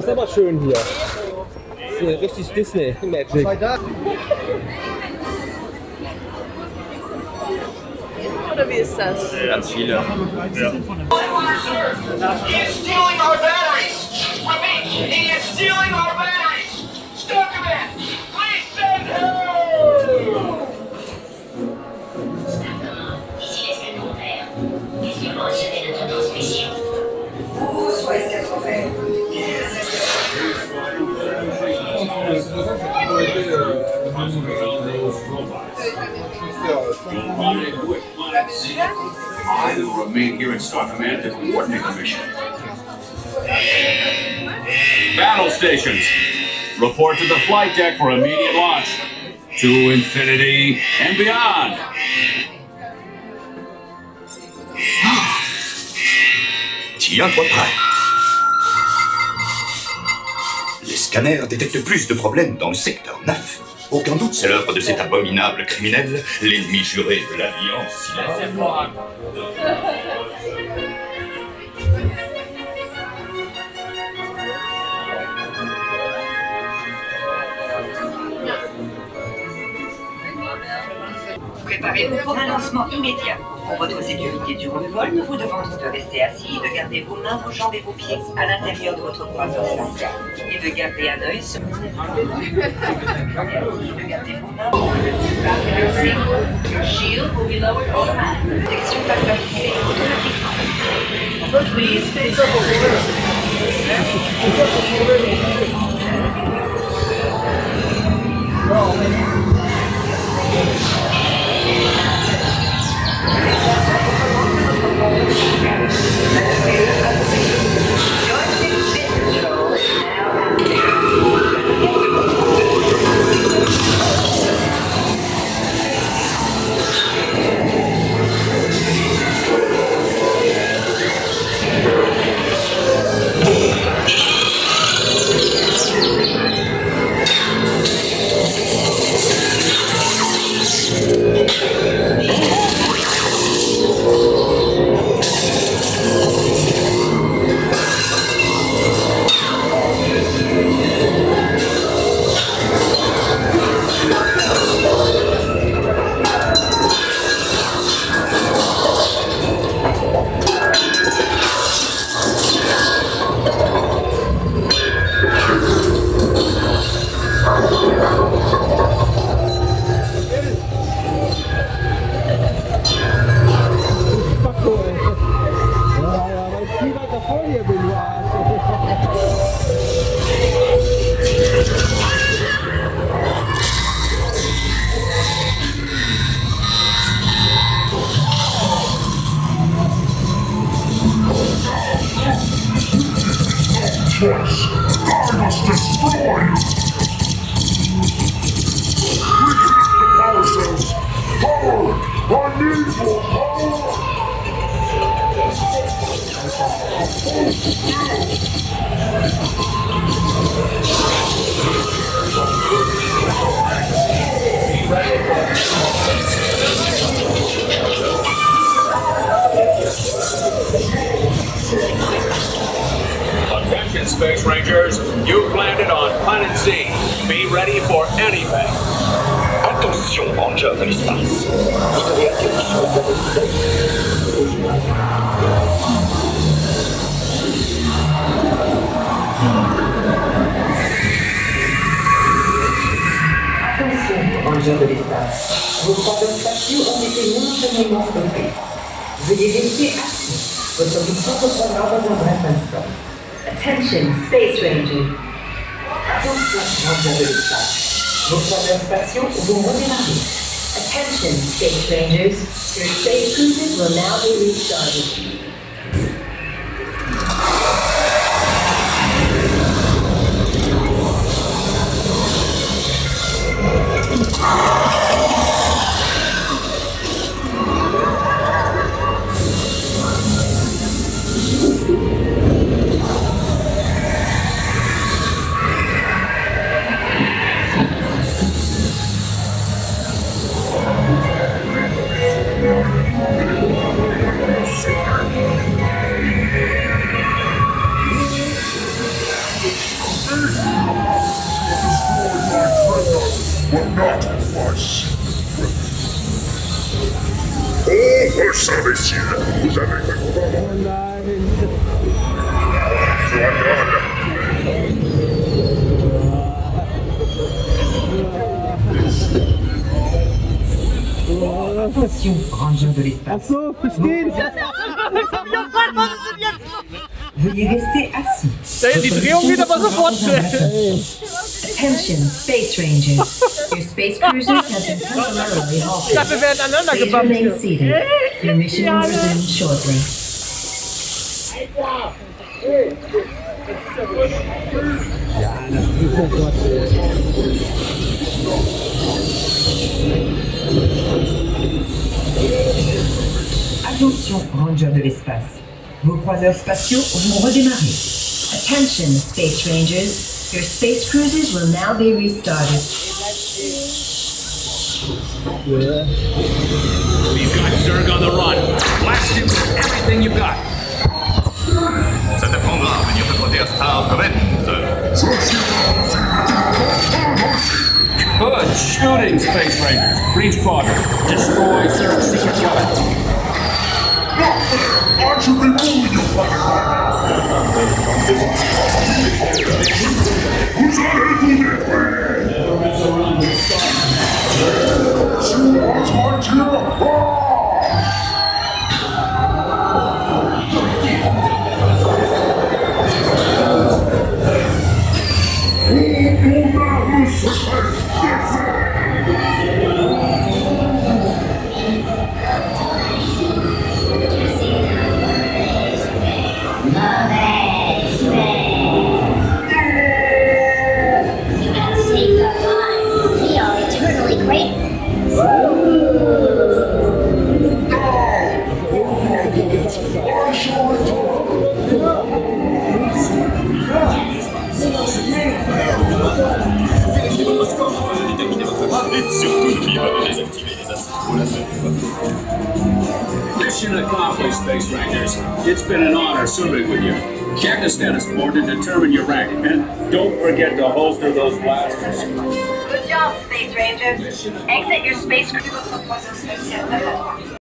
ist aber schön hier. Das ist richtig Disney Magic. Oder wie ist das? Ganz viele. Ja. I will remain here in Star Command to coordinate the mission. Battle stations, report to the flight deck for immediate launch. To infinity and beyond. Tiens-toi prêt. Les scanners détectent plus de problèmes dans le secteur 9. Aucun doute, c'est l'œuvre de cet abominable criminel, l'ennemi juré de l'Alliance. Préparez-vous pour un lancement immédiat. Pour votre sécurité durant le vol, nous vous demandons de rester assis et de garder vos mains, vos jambes et vos pieds à l'intérieur de votre croissance spatiale. Et de garder un œil sur... Your shield will be lowered automatically. Protection va s'activer automatiquement. Please face choice. I must destroy you. Reconnect the power cells. Power! I need more power! Attention, Space Rangers. You've landed on Planet Z. Be ready for anything. Attention, Ranger de l'espace. Vous avez atterri sur la planète. Attention, Ranger de l'espace. Vos problèmes spatiaux ont été momentanément stoppés. Veuillez rester assis. Votre mission reprendra dans un bref instant. Attention, Space Ranger. Attention, Ranger de l'espace. Vos problèmes spatiaux vont redémarrer. Attention, Space Rangers. Your space cruises will now be restarted. Imbécile, vous avez Attention, ranger de l'espace. Veuillez rester assis. Die Drehung geht aber sofort schnell. Attention, space rangers. Your space cruiser has been temporarily halted. Wir werden aneinander Please gebammt. remain seated. Your mission will resume shortly. Attention, rangers de l'espace. Vos croiseurs spatiaux vont redémarrer. Attention, space rangers. Your space cruisers will now be restarted. We've got Zerg on the run. Blast him with everything you've got. Ça t'apprendra à venir te frotter à Star quand même. Good shooting, Space Rangers. Breach quadrant. Destroy Zerg's secret weapons. I should be moving you. Vous allez tout Mission accomplished, Space Rangers. It's been an honor serving with you. Check the status board to determine your rank, and don't forget to holster those blasters. Good job, Space Rangers. Exit your space cruiser.